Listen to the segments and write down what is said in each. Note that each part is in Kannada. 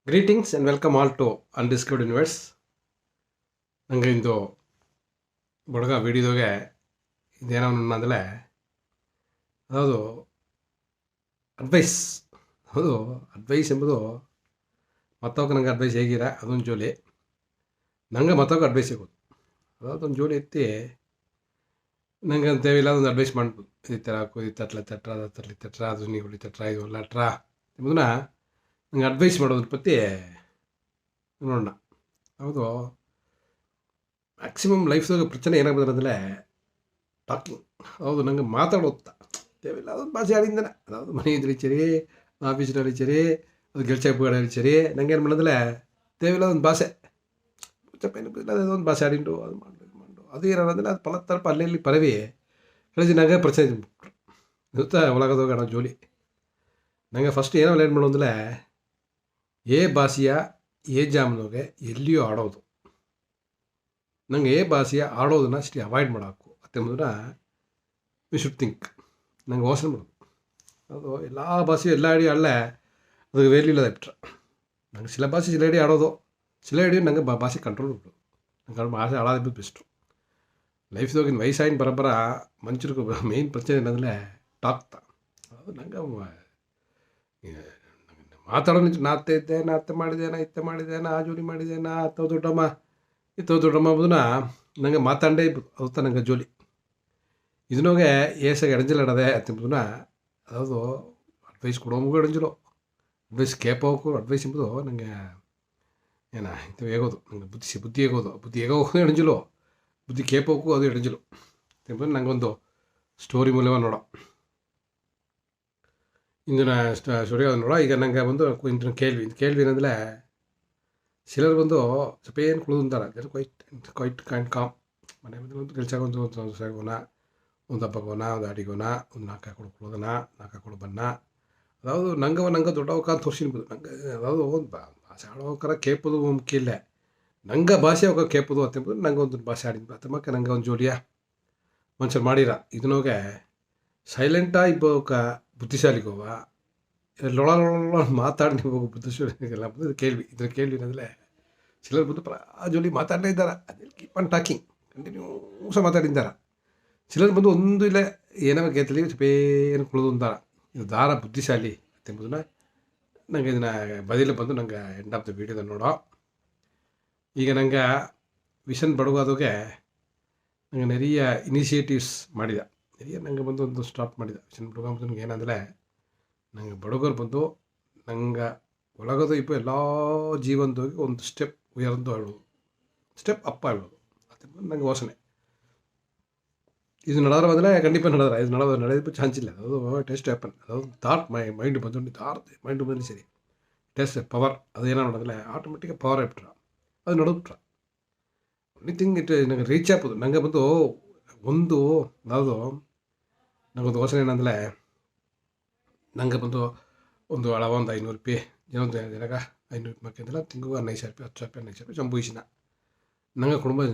Greetings and welcome all to Undiscovered Universe. ನಂಗೆ ಇಂದು ಬಡಗ ವಿಡಿಯೋದಾಗೆ ಇದೇನೋ ಅಂದರೆ ಅದು ಅಡ್ವೈಸ್. ಹೌದು, ಅಡ್ವೈಸ್ ಎಂಬುದು ಮತ್ತೊಬ್ಬ ನಂಗೆ ಅಡ್ವೈಸ್ ಹೇಗಿರ ಅದೊಂದು ಜೋಲಿ, ನಂಗೆ ಮತ್ತೊಬ್ಬ ಅಡ್ವೈಸ್ ಸಿಗೋದು ಅದೊಂದು ಜೋಲಿ ಎತ್ತಿ ನಂಗೆ ಅಂತೇವಿಲ್ಲ ಅದೊಂದು ಅಡ್ವೈಸ್ ಮಾಡ್ಬೋದು. ಈ ಥರ ಈ ತಟ್ಲ ತಟ್ರ ಅದು ತಟ್ಲಿ ತಟ್ರ ಅದು ನೀವು ಹುಳಿ ತಟ್ರ ಇದು ಲಟ್ರ ಎಂಬುದನ್ನ ನಂಗೆ ಅಡ್ವೈಸ್ ಮಾಡೋದ್ರ ಪற்றி ನೋಡೋಣ. ಹೌದು, ಮ್ಯಾಕ್ಸಿಮಮ್ ಲೈಫ್ದಾಗ ಪ್ರಚನೆ ಏನಾಗ್ಬೋದು ಅಂದರೆ ಟಾಕಿಂಗ್. ಹೌದು, ನಂಗೆ ಮಾತಾಡೋತ್ತ ದೇವಿಲ್ಲ ಅದೊಂದು ಭಾಷೆ ಆಡಿಂದನೆ, ಅದಾವುದು ಮನೆ ಇದ್ರೆ ಚರಿ, ಆಫೀಸ್ನಲ್ಲಿ ಚರಿ, ಅದು ಗೆಲ್ಚಾಪುಗಳಲ್ಲಿ ಚರಿ, ನಂಗೆ ಏನು ಮಾಡೋದಿಲ್ಲ ದೇವಿಲ್ಲ ಅದೊಂದು ಭಾಷೆ ಚಪ್ಪೇನಿಲ್ಲ, ಅದೊಂದು ಭಾಷೆ ಆಡಿಂಡು ಅದು ಮಾಡು ಅದು ಏನಾದ್ರೆ ಅದು ಪಲತ್ತರಪ ಅಲ್ಲಿ ಪರವಿ ಕಳಿಸಿ ನಂಗೆ ಪ್ರಚನೆ ಗೊತ್ತಾ ಒಳಗದೋಗೋಣ ಜೋಲಿ. ನಂಗೆ ಫಸ್ಟ್ ಏನೋ ಲೇಟ್ ಮಾಡೋದಿಲ್ಲ ಏ ಭಾಷೆಯ ಏ ಜಾಮ್ನೋಗೆ ಎಲ್ಲಿಯೂ ಆಡೋದು, ನಂಗೆ ಏ ಭಾಷೆಯ ಆಡೋದನ್ನ ಅಷ್ಟೇ ಅವಾಯ್ಡ್ ಮಾಡೋಕು ಅತ್ತೆಂಬುದನ್ನ ವಿ ಶುಡ್ ಥಿಂಕ್. ನಂಗೆ ಯೋಚನೆ ಮಾಡೋದು ಅದು ಎಲ್ಲ ಭಾಷೆಯು ಎಲ್ಲ ಅಡಿ ಆಡಲೆ ಅದಕ್ಕೆ ವೇರ್ಲಿಲ್ಲ ಬಿಟ್ರೆ ನಂಗೆ ಸಿಲ ಭಾಷೆ ಸಿಲ ಅಡಿ ಆಡೋದು, ಸಿಲ ಅಡಿ ನಂಗೆ ಭಾಷೆ ಕಂಟ್ರೋಲ್ ಉಂಟು. ನಂಗೆ ಭಾಷೆ ಆಡೋದು ಬೆಸ್ಟು. ಲೈಫ್ದೋಗಿನ ವಯಸ್ಸಾಗಿನ ಬರೋಬ್ಬರ ಮನುಷ್ಯರಿಗೂ ಮೇಯ್ನ್ ಪ್ರಶ್ನೆ ಏನಂದರೆ ಟಾಕ್ತ. ಅದು ನಂಗೆ ಮಾತಾಡೋ ನಿಂತು ನಾ ಅತ್ತೆ ಇದ್ದೆ, ನಾ ಅತ್ತೆ ಮಾಡಿದೆ, ನಾ ಇತ್ತೆ ಮಾಡಿದೆ, ನಾ ಆ ಜೋಲಿ ಮಾಡಿದೆ, ನಾ ಅತ್ತೋ ದೊಡ್ಡಮ್ಮ ಇತ್ತೋ ದೊಡ್ಡಮ್ಮ ಅಂಬುದನ್ನ ನಂಗೆ ಮಾತಾಡೇ ಇರ್ಬೋದು. ಅದು ನಂಗೆ ಜೋಲಿ ಇದನ್ನೋಗೆ ಏಸಾಗಿ ಎಡಂಜಲ್ ಆಡೋದೆ ಅಂತಂಬುದನ್ನ ಅದಾವುದು ಅಡ್ವೈಸ್ ಕೊಡೋಮಗೂ ಎಡಂಜಲು, ಅಡ್ವೈಸ್ ಕೇಳೋಕು ಅಡ್ವೈಸ್ ಎಂಬುದು ನನಗೆ ಏನ ಇಂಥವು ಹೇಗೋದು, ನಂಗೆ ಬುದ್ಧಿ ಹೇಗೋದು, ಬುದ್ಧಿ ಹೇಗೋದು ಎಡಂಜಲು, ಬುದ್ಧಿ ಕೇಳೋಕು ಅದು ಎಡಂಜಲು ಎಂಬುದು ನಂಗೊಂದು ಸ್ಟೋರಿ ಮೂಲವ ನೋಡೋ. ಇಂದಿನ ಸ್ಟೋರಿ ಅದು ನೋಡೋ. ಈಗ ನಂಗೆ ಬಂದು ಇಂದಿನ ಕೇಳ್ವಿ ಏನಂದರೆ ಸಿಲರ್ ಬಂದು ಸ್ವಲ್ಪ ಏನು ಕುಳಿದು ಅಂತಾರೆ ಕ್ವೈಟ್ ಕೈಂಡ್ ಕಾಮ್. ಮನೆ ಬಂದು ಕೆಲಸ ಒಂದು ಸಗೋನ, ಒಂದು ಹಬ್ಬಗೋನ, ಒಂದು ಅಡಿಗೋನ, ಒಂದು ನಾಲ್ಕು ಹಾಕೊಂಡು ಕುಳೋದನ, ನಾಲ್ಕು ಹಾಕೊಂಡು ಬನ್ನ. ಅದಾವುದು ನಂಗೆ ದೊಡ್ಡವಕ್ಕ ಅಂತ ತೋರಿಸಿನ್ಬೋದು. ನಂಗೆ ಅದಾವುದು ಒಂದು ಭಾಷೆ ಆಡೋಕರ ಕೇಳ್ಬೋದು ಮುಖ್ಯ ಇಲ್ಲ, ನಂಗೆ ಭಾಷೆ ಹೋಗೋ ಕೇಳ್ಬೋದು ಅಂತಂಬೋದು ನಂಗೆ ಒಂದು ಭಾಷೆ ಆಡಿದ್ದು ಅತ್ತಮಕ್ಕೆ ನಂಗೆ ಒಂದು ಜೋಲಿಯ ಮನುಷ್ಯರು ಮಾಡಿರ. ಇದನ್ನೋಗೆ ಸೈಲೆಂಟಾಗಿ ಇಬ್ಬಕ ಬುದ್ಧಿಶಾಲಿಗೋವ ಲೊಳ ಮಾತಾಡಿ ನೀವು ಹೋಗೋ ಬುದ್ಧಿಶಾಲಿಗೆಲ್ಲ ಬಂದು ಕೇಳ್ವಿ. ಇದ್ರ ಕೇಳ್ವಿ ಅಂದರೆ ಸಿಲರ್ ಬಂದು ಆ ಜೋಲಿ ಮಾತಾಡಲೇ ಇದ್ದಾರೆ, ಅದೇ ಕೀಪ್ ಆನ್ ಟಾಕಿಂಗ್ ಕಂಟಿನ್ಯೂಸ ಮಾತಾಡಿದ್ದಾರೆ. ಸಿಲರ್ ಬಂದು ಒಂದು ಇಲ್ಲ ಏನೋ ಕೇಳ್ತಲಿ ಚಪೇನು ಕುಳಿದು ಅಂತಾರ. ಇದು ದಾರ ಬುದ್ಧಿಶಾಲಿ ಎಂಬುದನ್ನ ನಂಗೆ ಇದನ್ನು ಬದಿಲ ಬಂದು ನಂಗೆ ಎಂಡ್ ಆಫ್ ದ ವೀಡಿಯೋದ ನೋಡೋ. ಈಗ ನಂಗೆ ವಿಷನ್ ಬಡಗೋದೋಗೆ ನಂಗೆ ನೆರಿಯ ಇನಿಷಿಯೇಟಿವ್ಸ್ ಮಾಡಿದ, ನೆರಿಯ ನಂಗೆ ಬಂದು ಒಂದು ಸ್ಟಾರ್ಟ್ ಮಾಡಿದ ವಿಷನ್ ಬಡಗ ಅಂಬುದು ನಂಗೆ ಏನಂದರೆ ನಂಗೆ ಬಡಗರು ಬಂದು ನಂಗೆ ಒಳಗೋದು ಇಪ್ಪ ಎಲ್ಲ ಜೀವನದೋಗಿ ಒಂದು ಸ್ಟೆಪ್ ಉಯರ್ದು ಹೇಳೋದು, ಸ್ಟೆಪ್ ಅಪ್ಪ ಹೇಳೋದು ಅದು ನಂಗೆ ವಾಸನೆ. ಇದು ನಡೆದ್ರೆ ಬಂದರೆ ಖಂಡಿತ ನಡೆದ್ರೆ ಇದು ನಡೆಯೋದು ಚಾನ್ಸ್ ಇಲ್ಲ. ಅದು ಟೆಸ್ಟ್ ಹ್ಯಾಪನ್, ಅದಾವುದು ಥಾಟ್ ಮೈಂಡ್ ಬಂದು ಮೈಂಡ್ ಬಂದು ಸರಿ ಟೆಸ್ಟ್ ಪವರ್ ಅದೇನೋ ನೋಡೋದಿಲ್ಲ ಆಟೋಮೆಟಿಕ್ ಪವರ್ ಆಗ್ಬಿಟ್ರ ಅದು ನಡೆದ್ಬಿಟ್ರ ಒನ್ಲಿ ಥಿಂಗ್ ಇಟ್ ನಂಗೆ ರೀಚ್ ಆಗ್ಬೋದು. ನಂಗೆ ಬಂದು ಒಂದು ಯಾವುದು ನಂಗೊಂದು ಯೋಚನೆ ಏನಂದರೆ ನಂಗೆ ಬಂದು ಒಂದು ಹಳವ ಒಂದು 500 ರೂಪಾಯಿ ಜನಗ 500 ರೂಪಾಯಿ ತಿಂಗಳು 15,000 ರೂಪಾಯಿ 10,000 ರೂಪಾಯಿ 15,000 ರೂಪಾಯಿ ಸಂಭವಿಸಿನ ನಂಗೆ ಕುಟುಂಬ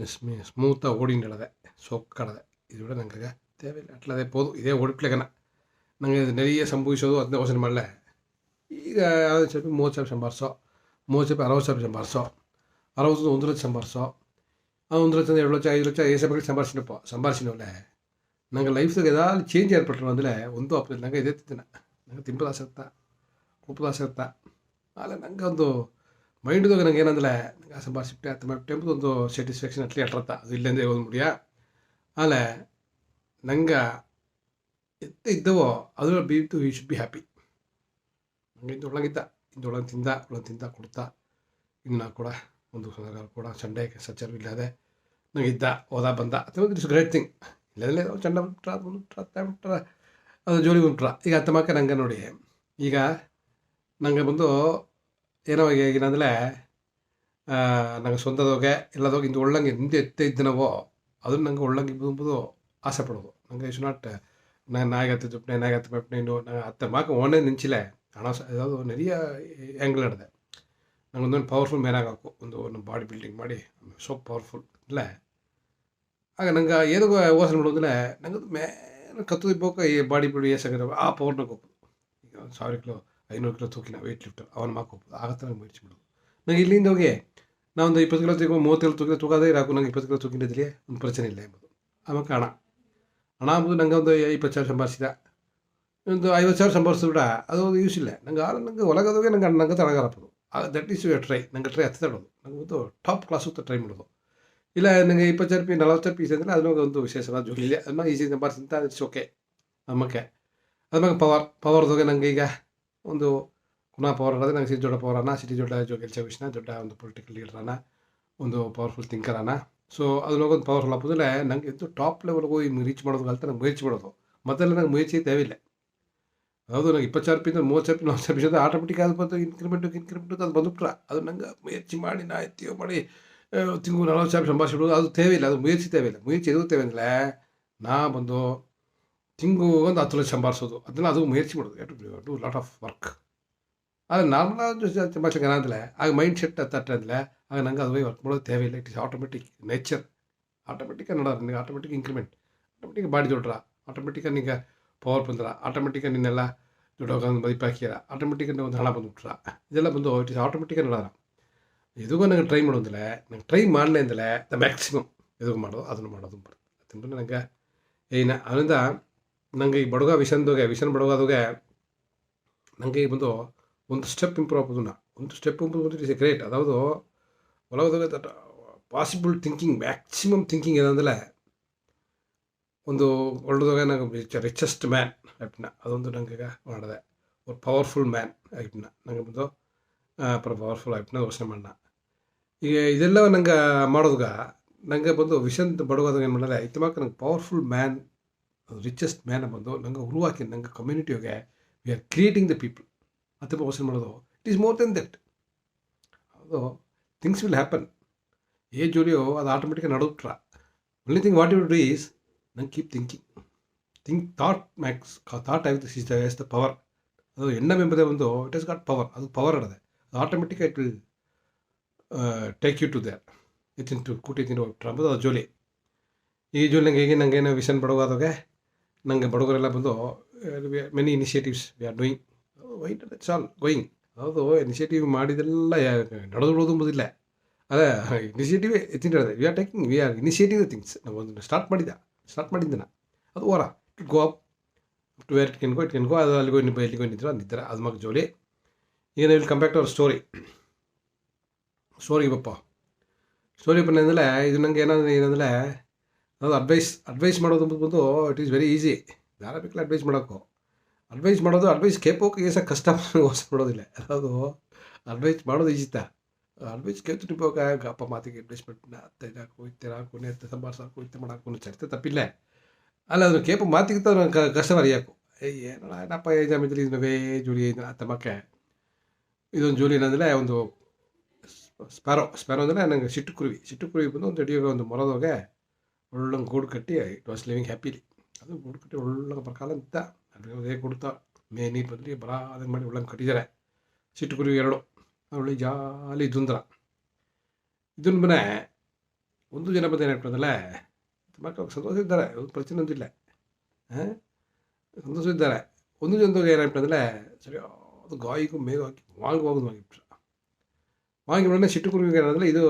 ಸ್ಮೂತಾಗಿ ಓಡಿಂಡು ಹೇಳದೆ ಸೊಕ್ಕಡದೆ ಇದು ನಂಗೆ தேவையில்லை ಅಟ್ಲದೇ போದು ಇದೇ ಓಡಿಪ್ಲೆಗನ ನಂಗೆ ನೆರಿಯ ಸಂಭವಿಸೋದು ಅದನ್ನೇ ಯೋಚನೆ ಮಾಡಲೆ. ಈಗ 50,000 ರೂಪಾಯಿ 30,000 ಸಂಭಾರಿಸೋ, 30,000 ರೂಪಾಯಿ 60,000 ಸಂಭಾರಿಸೋ, 60 1 ಲಕ್ಷ ಸಂಭಾರಿಸೋ, ಆ 1 ಲಕ್ಷ 2 ಲಕ್ಷ 5 ಲಕ್ಷ 5 ರೂಪಾಯಿ ಸಂಭಾರಿಸಿನವಲ್ಲ. ನಂಗೆ ಲೈಫ್ದಾಗ ಏದಾದ್ರು ಚೇಂಜ್ ಏರ್ಪಟ್ಟರು ಅಂದರೆ ಒಂದು ಅಪ್ಪ ನಂಗೆ ಇದೇ ತಿಂದಿನ ನಂಗೆ ತಿಂಪದ ಆಸೆ ಇರ್ತಾ ಉಪ್ಪದ ಆಸೆ ಇರ್ತಾ ಆಮೇಲೆ ನಂಗೆ ಒಂದು ಮೈಂಡ್ದಾಗ ನಂಗೆ ಏನಂದರೆ ನಂಗೆ ಸಂಭಾರಿಸಿಬಿಟ್ಟೆ ಅಂತ ಮಾಡಿಬಿಟ್ಟೆ ಎಂಬುದು ಒಂದು ಸ್ಯಾಟಿಸ್ಫ್ಯಾಕ್ಷನ್ ಅಟ್ಲಿ ಅಟ್ರತ್ತ ಅದು ಇಲ್ಲಂದರೆ ಹೋಗಿ ಮುಡಿಯ. ಆಮೇಲೆ ನಂಗೆ ಇದ್ದವೋ ಅದ್ರ ಬೀತು ಯು ಶುಡ್ ಬಿ ಹ್ಯಾಪಿ. ನಂಗೆ ಇಂದೊಳಗೆ ತಿಂದ ಕೊಡ್ತಾ ಇನ್ನು ಕೂಡ ಒಂದು ಕೂಡ ಸಂಡೇ ಸಚ್ಚರು ಇಲ್ಲದೆ ನಂಗೆ ಇದ್ದ ಹೋದ ಬಂದ ಅಥವಾ ಇಟ್ಸ್ ಗ್ರೇಟ್ ಥಿಂಗ್. ಇಲ್ಲದಲ್ಲೇ ಚಂಡ ಬಿಟ್ರ ಅದು ಜೋಲಿ ಬಿಟ್ರ. ಈಗ ಅತ್ತಮಕ್ಕ ನಂಗೆ ನೋಡಿ ಈಗ ನಂಗೆ ಬಂದು ಏನೋ ಈಗಿನಂದರೆ ನಂಗೆ ಸ್ವಂತದೋಗೆ ಎಲ್ಲದೋಗಿ ಇಂದು ಒಳ್ಳಂಗೆ ಹಿಂದೆ ಎತ್ತೆ ಇದ್ದನವೋ ಅದನ್ನು ನಂಗೆ ಒಳ್ಳಂಗೆ ಎಂಬುದು ಆಸೆ ಪಡೋದು. ನಂಗೆ ಇಸ್ ನಾಟ್ ನಾನು ನಾಯಗತ್ತೆ ಚುಪ್ಪನೆ ನಾಯಗತ್ತೆ ಪೆಪ್ಪನೆ ನಂಗೆ ಅತ್ತ ಮಾಕ ಓನೇ ನಿಂಚಿಲ್ಲ ಹಣ ಯಾವುದು ನೆರಿಯ ಆ್ಯಂಗ್ಲ್ ನಡೆದೆ. ನಂಗೆ ಒಂದೊಂದು ಪವರ್ಫುಲ್ ಮ್ಯಾನ್ ಆಗಬೇಕು, ಒಂದು ಬಾಡಿ ಬಿಲ್ಡಿಂಗ್ ಮಾಡಿ ಸೋ ಪವರ್ಫುಲ್ ಇಲ್ಲ. ಆಗ ನಂಗೆ ಏನೋ ಯೋಚನೆ ಮಾಡೋದಿಲ್ಲ ನಂಗೆ ಮೇಲೆ ಕತ್ತು ಇಬ್ಬಕ್ಕೆ ಈ ಬಾಡಿ ಬಿಲ್ಡ್ ಎಸಾಗಿರೋ ಆ ಪವರ್ನಾಗ ಹೋಗ್ಬೋದು. ಈಗ 1,000 ಕಿಲೋ 500 ಕಿಲೋ ತೂಕಿನ ವೆಯ್ಟ್ ಲಿಫ್ಟರ್ ಅವನ ಹಾಕೋಬೋದು ಆಗತ್ತ ನಂಗೆ ಮೇಡ್ಚಿಬಿಡೋದು. ನಂಗೆ ಇಲ್ಲಿಂದ ಹೋಗಿ ನಾವೊಂದು 20 ಕಿಲೋ ಮೂವತ್ತು ಕಿಲೋ ತೂಕಿನ ತೂಕದೇ ಇರಾಕು ನಂಗೆ 20 ಕಿಲೋ ತೂಕಿನಿದ್ರಲ್ಲಿ ಒಂದು ಪ್ರಚನೆ ಇಲ್ಲ ಎಂಬುದು. ಆಮೇಲೆ ಹಣ ಅಂಬುದು ನಂಗೆ ಒಂದು 20,000 ಸಂಪಾದಿಸಿದ, ಒಂದು 50,000 ಸಂಪಾದಿಸಿಬಿಡ ಅದು ಯೂಸ್ ಇಲ್ಲ ನಂಗೆ ಒಳಗೋದಾಗ ನಂಗೆ ತಳಗಾರಪ್ಪದು. That is you try. ನಂಗೆ ಟ್ರೈ ಹತ್ತಿಡೋದು ನಂಗೆ ಒಂದು ಟಾಪ್ ಕ್ಲಾಸ್ ಟ್ರೈ ಮಾಡೋದು. ಇಲ್ಲ ನನಗೆ 20,000 ರೂಪಾಯಿ 40,000 ಪೀಸ್ ಅಂದರೆ ಅದನ್ನ ಒಂದು ವಿಶೇಷವಾದ ಜೋಲಿ ಇಲ್ಲ, ಅದನ್ನ ಈಸಿ ಸಂಪಾದಿಸಿಂತ ಇಟ್ಸ್ ಓಕೆ. ನಮಗೆ ಅದ್ಮಾಗ ಪವರ್ದೋಗೆ ನಂಗೆ ಈಗ ಒಂದು ಪುನಃ ಪವರ್ ಅನ್ನೋದು ನಂಗೆ ಸಿಟಿ ದೊಡ್ಡ ಪವರ್ ಅನ್ನ, ಸಿಟಿ ದೊಡ್ಡ ಕೆಲಸ ವಿಷಯ ದೊಡ್ಡ ಒಂದು ಪೊಲಿಟಿಕಲ್ ಲೀಡರ್ ಅನ್ನ, ಒಂದು ಪವರ್ಫುಲ್ ಥಿಂಕರ್ ಅನ್ನ. ಸೊ ಅದನ್ನೋಗೊಂದು ಪವರ್ಫುಲ್ ಹಾಕೋದಿಲ್ಲ ನಂಗೆ ಇದು ಟಾಪ್ ಲೆವೆಲ್ಗೆ ಹೋಗಿ ರೀಚ್ ಮಾಡೋದು ಕಲಿತ ನಂಗೆ ಮುಯರ್ಚಿ ಮಾಡೋದು. ಮೊದಲೆಲ್ಲ ನಂಗೆ ಮುಯರ್ಚಿ ತೇವಿಲ್ಲ. ಹೌದು ನಂಗೆ 20,000 ರೂಪಾಯಿಂದ 30,000 40,000 ರೂಪಾಯಿ ಆಟೋಮೆಟಿಕ್ ಅದು ಬಂದು ಇನ್ಕ್ರಿಮೆಂಟ್ ಅದು ಬಂದುಬಿಟ್ರೆ ಅದು ನಂಗೆ ಮುಯರ್ಚಿ ಮಾಡಿ ನಾ ಎತ್ತಿಯೋ ಮಾಡಿ ತಿಂಗಳು 40,000 ಸಂಭಾಷಿಡೋದು ಅದು ತೇವಿಲ್ಲ. ಅದು ಮುಯರ್ಚಿ ತೇವಿಲ್ಲ. ಮುಯರ್ಚಿ ಎದು ತೇವೆ ಅಂದರೆ ನಾ ಬಂದು ತಿಂಗಳು ಒಂದು 10 ಲಕ್ಷ ಸಂಭಾರಿಸೋದು ಅದನ್ನ ಅದು ಮುಯರ್ಚಿ ಮಾಡೋದು. To do lot of work. ಅದು ನಾರ್ಮಲ್ ಸಂಭಾಷಣೆ ಅಂದರೆ ಆಗ ಮೈಂಡ್ ಸೆಟ್ ತಟ್ಟೆ ಅಂದರೆ ಆಗ ನಂಗೆ ಅದು ವರ್ಕ್ ಮಾಡೋದು ತೇವಿಲ್ಲ. It is automatic nature. ಆಟೋಮೆಟಿಕಾಗಿ ನೋಡೋದು ನಿನಗೆ ಆಟೋಮೆಟಿಕ್ ಇಂಕ್ರಿಮೆಂಟ್, ಆಟೋಮೆಟಿಕ್ ಬಾಡಿ ದೊಡ್ಡ್ರ, ಆಟೋಮೆಟಿಕಾಗಿ ನಿಂಗೆ ಪವರ್ ಬಂದ್ರೆ, ಆಟೋಮೆಟಿಕಾಗಿ ನಿನ್ನೆಲ್ಲ ದುಡ್ಡು ಬೈಪ್ ಹಾಕಿರ, ಆಟೋಮೆಟಿಕಾಗಿ ಒಂದು ಹಣ ಬಂದುಬಿಟ್ರ, ಇದೆಲ್ಲ ಬಂದು ಇಟ್ ಇಸ್ ಆಟೋಮೆಟಿಕಾಗಿ ನೋಡೋಣ. ಇದಕ್ಕೂ ನಂಗೆ ಟ್ರೈ ಮಾಡೋದಿಲ್ಲ. ನಂಗೆ ಟ್ರೈ ಮಾಡಲೇ ಅಂದಲೇ ದ ಮ್ಯಾಕ್ಸಿಮಮ್ ಇದಕ್ಕೆ ಮಾಡೋದು ಅದನ್ನು ಮಾಡೋದು ಬರ್ತದೆ. ಅದರಿಂದ ನಂಗೆ ಅದರಿಂದ ನಂಗೆ ಈ ಬಡಗ ವಿಷನ್ ಬಡಗೋದಾಗೆ ನನಗೆ ಈಗ ಬಂದು ಒಂದು ಸ್ಟೆಪ್ ಇಂಪ್ರೂವ್ ಆಗ್ಬೋದು. ಒಂದು step improve is a great. ಅದಾವುದು ಒಳಗೋದಾಗ that possible thinking, maximum thinking ಏನಂದರೆ ಒಂದು ಒಳ್ಳೆದಾಗ ನಂಗೆ ರಿಚೆಸ್ಟ್ ಮ್ಯಾನ್ ಆ್ಯಪ್ನ ಅದೊಂದು ನಂಗೆ ಮಾಡಿದೆ. ಒಂದು ಪವರ್ಫುಲ್ ಮ್ಯಾನ್ ಆ್ಯಪ್ನ ನಂಗೆ ಬಂದು ಪವರ್ಫುಲ್ ಆ್ಯಪ್ನ ಯೋಚನೆ ಮಾಡೋಣ. ಈಗ ಇದೆಲ್ಲ ನಂಗೆ ಮಾಡೋದಾಗ ನನಗೆ ಬಂದು ವಿಷನ್ ಬಡಗೋದಾಗ ಏನು ಮಾಡಲ್ಲ ಇತ್ತಮಾಕ ನಂಗೆ ಪವರ್ಫುಲ್ ಮ್ಯಾನ್ ರಿಚೆಸ್ಟ್ ಮ್ಯಾನ್ ಬಂದು ನಂಗೆ ಉರುವಾಕಿ ನಂಗೆ ಕಮ್ಯುನಿಟಿಗೆ we are creating the people ಅಂತ ಯೋಚನೆ ಮಾಡೋದು. It is more then that. ಅದು ಥಿಂಗ್ಸ್ ವಿಲ್ ಹ್ಯಾಪನ್. ಜೋಲಿಯೋ ಅದು ಆಟೋಮೆಟಿಕ್ ನಡೆದುಬಿಟ್ರ. Only thing what you do is ನಂಗೆ keep think thought as the power. ಅದು ಎಂಬುದೇ ಒಂದು ಇಟ್ ಹಸ್ ಗಾಟ್ ಪವರ್. ಅದು ಪವರ್ ಇಡದೆ ಅದು automatic it will take you to there ಇತ್ತಿನ ಟು ಕೂಟಿದ್ದೀನಿ ಹೋಗ್ಬಿಟ್ರೆ ಅಂಬೋದು ಅದು ಜೋಲಿ. ಈ ಜೋಲಿ ನಂಗೆ ಏನೋ ವಿಷನ್ ಬಡಗೋದಾಗ ನಂಗೆ ಬಡಗರೆಲ್ಲ ಬಂದು many initiatives we are doing white it's all going. ಹೌದು ಇನಿಷಿಯೇಟಿವ್ ಮಾಡಿದೆಲ್ಲ ನಡೆದುಬಿಡೋದು ಎಂಬುದಿಲ್ಲ. ಅದೇ ಇನಿಷಿಯೇಟಿವೇ ಎತ್ತಿಂಡಿದೆ. We are initiative the things. ನಾವು ಒಂದು ಸ್ಟಾರ್ಟ್ ಮಾಡಿದ್ದೆ ನಾ ಅದು ಓರ it go up to where it can go ಅದು ಅಲ್ಲಿಗೋ ಇಲ್ಲಿಗೋ ನಿದ್ರೆ ಅದು ಮಗ ಜೋಲಿ. ಈಗ will come back to our story ಬಪ್ಪ ಬಂದರೆ ಇದು ನಂಗೆ ಏನಂದರೆ ಅದು ಅಡ್ವೈಸ್ ಮಾಡೋದು ಬಂದು ಇಟ್ ಈಸ್ ವೆರಿ ಈಸಿ. ಯಾರ ಬೇಕಲ್ಲ ಅಡ್ವೈಸ್ ಮಾಡೋದು ಕೇಳೋಕೆ ಏಸ ಕಷ್ಟ ನೋಡೋದಿಲ್ಲ. ಅದು ಅಡ್ವೈಸ್ ಮಾಡೋದು ಈಜಿತ್ತ. ಅಡ್ವೈಸ್ ಕೇಳ್ತು ನಿಂಬೋಗ ಅಪ್ಪ ಮಾತಿಗೆ ಅಡ್ವೈಸ್ಮೆಂಟ್ನ ಹೋಗ್ತೀರಾಕು ನೇತ ಸಂಭಾಷಣೆ ಇತ್ತೆ ಮಾಡಾಕು ಚರ್ತೆ ತಪ್ಪಿಲ್ಲ. ಅಲ್ಲ ಅದು ಕೇಪ ಮಾತಿಗೆ ಕಷ್ಟ ಯಾಕು ಏನಪ್ಪ ಜಾಮಿದ್ರಿ ಇದನ್ನವೇ ಜೋಲಿ ತಮ್ಮಕ್ಕೆ ಇದೊಂದು ಜೋಲಿ ಏನಂದರೆ ಒಂದು ಸ್ಪ್ಯಾರೋ ಅಂದರೆ ನನಗೆ ಸಿಟ್ಟುಕುರುವಿ ಬಂದು ಒಂದು ಅಡಿಯೋಗ ಒಂದು ಮೊರದೋಗೆ ಒಳ್ಳಂಗೆ ಗೂಡು ಕಟ್ಟಿ ಇಟ್ ವಾಸ್ ಲಿವಿಂಗ್ ಹ್ಯಾಪಿಲಿ. ಅದು ಗೂಡು ಕಟ್ಟಿ ಒಳ್ಳಂಗೆ ಬರಕಾಲ ಅಂತ ಅದೇ ಕೊಡ್ತಾ ನೀರು ಬಂದು ಬರ ಅದನ್ನು ಮಾಡಿ ಒಳ್ಳಂಗೆ ಕಟ್ಟಿದ್ದಾರೆ. ಸಿಟ್ಟುಕುರುವಿ 2 ಒಳ್ಳೆ ಜಾಲಿ ದುಂದ್ರ. ಇದನ್ನ ಮನೆ ಒಂದು ಜನ ಬಂದು ಏನಾಗ್ತದಲ್ಲ ಮಕ್ಕಳು ಸಂತೋಷ ಇದ್ದಾರೆ, ಒಂದು ಪ್ರಚನೆ ಒಂದಿಲ್ಲ ಸಂತೋಷ ಇದ್ದಾರೆ. ಒಂದು ಜನದಾಗ ಏನಾಗ್ತಂದರೆ ಸರಿ ಅದು ಗಾಯಿಗೂ ಮೇಗ ಹಾಕಿ ವಾಂಗಿಬಿಟ್ರು. ವಾಂಗಿ ಸಿಟ್ಟುಕುರುವಿಗೆ ಏನಂದರೆ ಇದು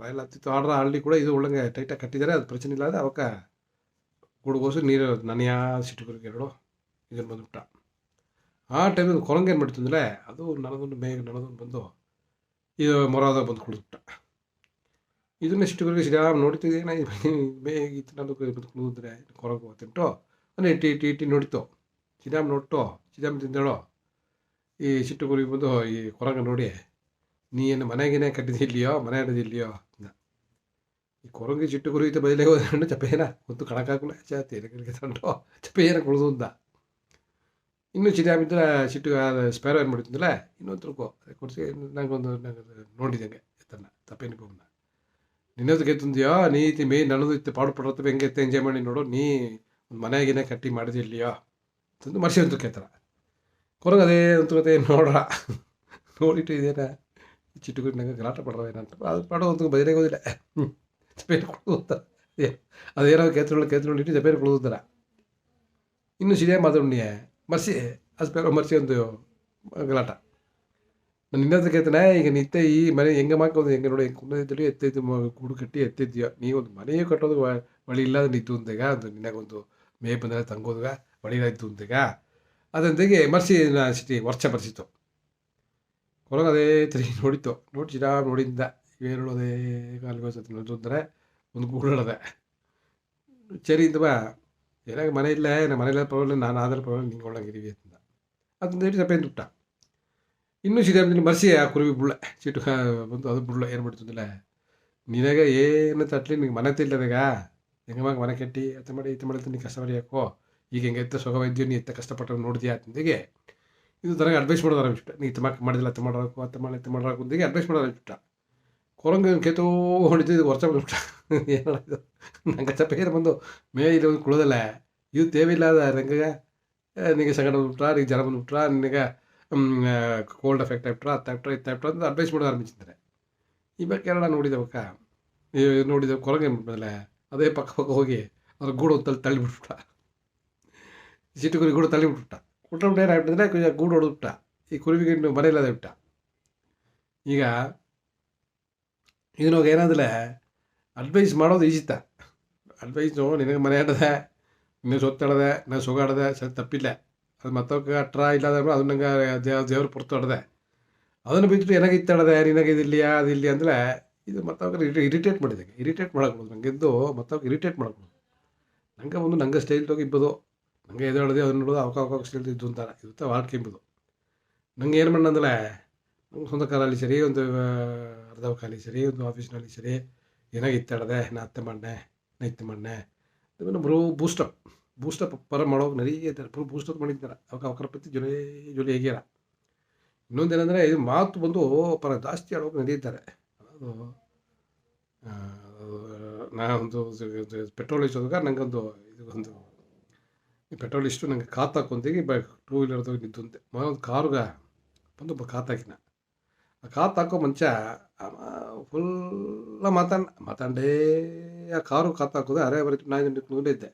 ಎಲ್ಲ ಆಡ್ರ ಹಳ್ಳಿ ಕೂಡ ಇದು ಒಳ್ಳಂಗೆ ಟೈಟಾಗಿ ಕಟ್ಟಿದ್ದಾರೆ. ಅದು ಪ್ರಚನೆ ಇಲ್ಲದೆ ಅವಕ್ಕ ಗುಡುಗೋಸು ನೀರು ನನಯಾ ಸಿಟ್ಟುಕುರುವಿಗೆ 2 ಇದನ್ನು ಬಂದುಬಿಟ್ಟ. ಆ ಟೈಮಲ್ಲಿ ಕೊರಂಗೆ ಏನು ಮಾಡ್ತಂದರೆ ಅದು ನನಗೊಂದು ನನಗೊಂದು ಬಂದು ಇದು ಮೊರಾದಾಗ ಬಂದು ಕುಡಿದ್ಬಿಟ್ಟ. ಇದನ್ನ ಸಿಟ್ಟುಕುರುವಿಗೆ ಶ್ರೀರಾಮ್ ನೋಡ್ತಿದ್ದೆ ಮೇಗಿತ್ತು ನನಗೆ ಬಂದು ಕುಡಿದ್ರೆ ಕೊರಂಗು ತಿಂಟು ನಾನು ಇಟ್ಟು ನೋಡಿತು. ಶ್ರೀರಾಮ್ ನೋಡ್ತು ಶ್ರೀರಾಮ್ ತಿಂದೇಳೋ ಈ ಸಿಟ್ಟುಕುರುವಿಗೆ ಬಂದು ಈ ಕೊರಂಗ ನೋಡಿ ನೀ ಏನು ಮನೆಗೇನೆ ಕಟ್ಟಿದಿಲ್ಲಿಯೋ ಮನೆ ಹಿಡಿದಿಲ್ಲಿಯೋ ಅಂದ. ಈ ಕೊರಂಗಿ ಸಿಟ್ಟುಕುರುವಿ ಬದಲೇ ಹೋದ್ರೆ ಚಪ್ಪೇನ ಒಂದು ಕಣಕಾಕುಲ ತೇಲಿಗೆ ತಂಟು ಚಪ್ಪೇನ ಕುಳಿದು ಅಂದ. ಇನ್ನೂ ಚಿರಾಮಿದ್ರೆ ಸಿಟ್ಟು ಸ್ಪ್ಯಾರೋ ಏನು ಮಾಡಿದ್ದಿಲ್ಲ ಇನ್ನೊಂದು ತಿಳ್ಕೊ ಕೊಡಿಸಿ ನಂಗೊಂದು ನೋಡಿದಂಗೆ ಎತ್ತನ್ನ ತಪ್ಪೇನು ಹೋಗ್ನ ನಿನ್ನದಕ್ಕೆ ಎತ್ತಂದ್ಯೋ ನೀತಿ ನನ್ನದು ಇತ್ತು ಪಾಡು ಪಡತ್ತವೆ ಹೆಂಗೆ ಎತ್ತ ಎಂಜಾಯ್ ಮಾಡಿ ನೋಡು ನೀ ಒಂದು ಮನೆಯಾಗಿನೇ ಕಟ್ಟಿ ಮಾಡಿದಿಲ್ಲಿಯೋ ಅಂತಂದು ಮರ್ಸಿ ಅಂತ ಕೇಳ್ತಾರ. ಕೊರಂಗ ಅದೇ ಅಂತ ನೋಡ್ರ ನೋಡಿಟ್ಟು ಇದೇನ ಚಿಟ್ಟುಗುರಿ ನಂಗೆ ಗಲಾಟ ಪಡ್ರ ಏನಂತ ಅದು ಪಡೋ ಅಂತ ಬದಲಿಗೆ ಹೋದಿಲ್ಲ ಚಪೇನು ಕುಳಿದು ಅದೇನೋ ಕೇತ್ರೊಳ್ಳಿ ಇಟ್ಟು ಚಪೇನು ಕುಳಿದಾರ. ಇನ್ನು ಸಿರಿಯಾಗಿ ಮಾತಾಡಿಯೇ ಮರ್ಸಿ ಅದು ಸ್ಪೇರೋ ಮರ್ಸಿ ಒಂದು ಗಲಾಟ. ನಾನು ಇನ್ನೊಂದು ಕೇಳ್ತೇನೆ, ಈಗ ನಿತ್ಯ ಈ ಮನೆ ಹೆಂಗೆ ಮಾಡ್ಕೊಂಡು ಹೆಂಗೆ ನೋಡಿ ಹೆಂಗೆ ಕುಂದಿದ್ದಲ್ಲಿ ಎತ್ತೈದು ಗೂಡು ಕಟ್ಟಿ ಎತ್ತಿದ್ಯೋ, ನೀವೊಂದು ಮನೆಯೂ ಕಟ್ಟೋದು ಒಳಿ ಇಲ್ಲದ ನಿಂತು ಅಂತೆಗ, ಒಂದು ನಿನಗೊಂದು ಮೇ ಬಂದರೆ ತಂಗೋದುಗ ಒಳಿ ಇತ್ತು ಅಂತೆಗ, ಅದಂತೆಗೆ ಮರ್ಸಿ ಸಿಟಿ ವರ್ಷ ಬರ್ಸಿತ್ತು. ಹೊರಗೆ ಅದೇ ತಿರುಗಿ ನೋಡಿತ್ತು, ನೋಡಿ ಚಿರಾ ನೋಡಿದ್ದ ಏನು ಅದೇ ಕಾಲಿಗೋಸತಿ ನೋಡಿದ್ರೆ ಒಂದು ಗೂಡದೆ ಸರಿ ಇಂದವ ಏನಾಗ ಮನೆ ಇಲ್ಲ, ನಮ್ಮ ಮನೆಯಲ್ಲ ಪರವಾಗಿಲ್ಲ, ನಾನು ಆದ್ರೆ ಪರವಾಗಿಲ್ಲ, ನಿಂಗೆ ಒಳಗಿದ್ದೀವಿ ಅಂತ ಅದನ್ನ ಹೇಳಿ ಸಪೇನ್ ದುಟ್ಟ. ಇನ್ನೂ ಸಿದ್ಧಾಂತದಲ್ಲಿ ಮರ್ಸಿ ಆ ಕುರುವಿ ಬುಳ್ಳ ಚೀಟು ಬಂದು ಅದು ಬುಳ್ಳ ಏನು ಬಿಡ್ತಿದ್ದಿಲ್ಲ, ನಿನಗೆ ಏನು ತಟ್ಲಿ ನಿಂಗೆ ಮನೆ ತಿಲ್ಲದಾಗ ಹೆಂಗೆ ಮನೆ ಕಟ್ಟಿ ಅತ್ತ ಮಾಡಿ ಇತ್ತ ಮಾಡಿ ನೀನು ಕಷ್ಟ ಮಾಡಿ ಯಾಕೋ, ಈಗ ಹೆಂಗೆ ಎತ್ತ ಸುಖವೈದ್ಯ ನೀ ಎತ್ತ ಕಷ್ಟಪಟ್ಟು ನೋಡಿದ್ಯಾ ಅಂತಂದಿಗೆ ಇದು ತನಗೆ ಅಡ್ವೈಸ್ ಮಾಡೋದಾರ ಬಿಟ್ಟ, ನೀ ಇತ್ತ ಮಾಡಿದಿಲ್ಲ ಅತ್ತ ಮಾಡೋಕು ಅತ್ತ ಮಾಡೋಕು ಅಂದಿಗೆ ಅಡ್ವೈಸ್ ಮಾಡೋದಾರ ಬಿಟ್ಟ. ಕೊರಂಗ ಕೇತೋ ಹೊಡಿತಿದ್ದು ವರ್ಷ ಬಂದುಬಿಟ್ಟ. ಏನಾಡಿದ್ದು ನಂಗೆ ಚಪ್ಪ ಏನು ಬಂದು ಮೇ ಇಲ್ಲಿ ಒಂದು ಕುಳದಲ್ಲ ಇದು ತೇವಿಲ್ಲದ ನಂಗೆ ನಿನಗೆ ಸಂಗಡ ಬಂದುಬಿಟ್ರ, ನಿನಗೆ ಜನ ಬಂದುಬಿಟ್ರ, ನಿನಗೆ ಕೋಲ್ಡ್ ಎಫೆಕ್ಟ್ ಆಗ್ಬಿಟ್ರ ಅತ್ತಾಗ್ಬಿಟ್ರ ಇತ್ತಾಗ್ಬಿಟ್ರ ಅಂತ ಅಡ್ವೈಸ್ ಮಾಡೋದು ಆರಂಭಿಸಿದ್ದಾರೆ. ಈ ಬಗ್ಗೆ ಕೇರಳ ನೋಡಿದವಕ್ಕ ನೋಡಿದ ಕೊರಂಗ ಮೇಲೆ ಅದೇ ಪಕ್ಕ ಹೋಗಿ ಅದ್ರ ಗೂಡು ತಳ್ಳಿಬಿಟ್ಬಿಟ್ಟ, ಸಿಟ್ಟು ಕುರಿ ಗೂಡು ತಳ್ಳಿಬಿಟ್ಬಿಟ್ಟ. ಬಿಟ್ಟು ಏನಾಗ್ಬಿಟ್ಟಿದ್ರೆ ಗೂಡು ಹೊಡೆದ್ಬಿಟ್ಟ, ಈ ಕುರುವಿಗೆ ಮನೆಯಿಲ್ಲದೆ ಬಿಟ್ಟ. ಈಗ ಇದನ್ನೋಗಿ ಏನಾದ್ರೆ ಅಡ್ವೈಸ್ ಮಾಡೋದು ಈಜಿತ್ತ, ಅಡ್ವೈಸು ನಿನಗೆ ಮನೆ ಆಡದೆ, ನಿನ್ನ ಸೊತ್ತಾಡದೆ, ನಾನು ಸುಗಾಡದೆ ಸರಿ ತಪ್ಪಿಲ್ಲ, ಅದು ಮತ್ತೊಬ್ಬ ಅಟ್ರ ಇಲ್ಲದ ಅದು ನಂಗೆ ದೇವ್ರ ಪುರ್ತು ಆಡದೆ, ಅದನ್ನು ಬಿಟ್ಟು ಏನಾಗಿತ್ತಾಡದೆ ನಿನಗೆ ಇದಿಲ್ಲ ಅದಿಲ್ಲ ಅಂದರೆ ಇದು ಮತ್ತೊಬ್ಬರು ಇರಿಟೇಟ್ ಮಾಡಿದೆ. ಇರಿಟೇಟ್ ಮಾಡಕ್ಬೋದು ನನಗೆದ್ದು ಮತ್ತೊಬ್ಬ ಇರಿಟೇಟ್ ಮಾಡಕ್ಬೋದು. ನಂಗೆ ಒಂದು ನಂಗೆ ಸ್ಟೈಲ್ ಹೋಗಿ ಇಬ್ಬದು, ನಂಗೆ ಎದು ಹೇಳಿದೆ ಅದನ್ನ ನೋಡೋದು ಅವಕಾಶ ಸ್ಟೈಲ್ ಇದ್ದು ಅಂತಾರೆ ಇರುತ್ತೆ வாழ்க்கை ಎಂಬುದು. ನಂಗೆ ಏನು ಮಾಡಂದ್ರೆ ನಂಗೆ ಸ್ವಂತ ಕಾಲಲ್ಲಿ ಸರಿ, ಒಂದು ಅರ್ಧ ಕಾಲಿ ಸರಿ, ಒಂದು ಆಫೀಸ್ನಲ್ಲಿ ಸರಿ, ಏನಾಗಿತ್ತಾಡದೆ ನಾ ಅತ್ತೆ ಮಾಡನೆ ನಾ ಇತ್ತೆ ಮಾಡನೆ ಇದನ್ನು ಬೂಸ್ಟಪ್ ಪರ ಮಾಡೋಕೆ ನರಿಗೆ ಇದ್ದಾರೆ, ಬೂಸ್ಟಪ್ ಮಾಡಿದ್ದಾರೆ ಅವಾಗ ಅವಕರ ಪ್ರತಿ ಜೊಲೆ ಹೇಗ್ಯಾರ. ಇನ್ನೊಂದೇನೆಂದರೆ ಇದು ಮಾತು ಬಂದು ಪರ ಜಾಸ್ತಿ ಆಡೋಕೆ ನಡೀತಾರೆ. ಅದು ನಾನೊಂದು ಪೆಟ್ರೋಲ್ ಇಷ್ಟೋದಾಗ ನನಗೊಂದು ಇದೊಂದು ಈ ಪೆಟ್ರೋಲ್ ಇಷ್ಟು ನಂಗೆ ಕಾತಾಕೊಂತಿಗೆ ಟೂ ವೀಲರ್ದಾಗ ನಿಂತಂತೆ ಒಂದು ಕಾರುಗ ಬಂದು ಕಾತಾಕಿನ ಆ ಕಾತಾಕೋ ಮಂಚ ಫುಲ್ಲ ಮಾತಾಡೇ ಆ ಕಾರು ಕಾತಾಕೋದು ಅರೆ ಬರೀತು ನಾನು ಕುಂದಿದ್ದೆ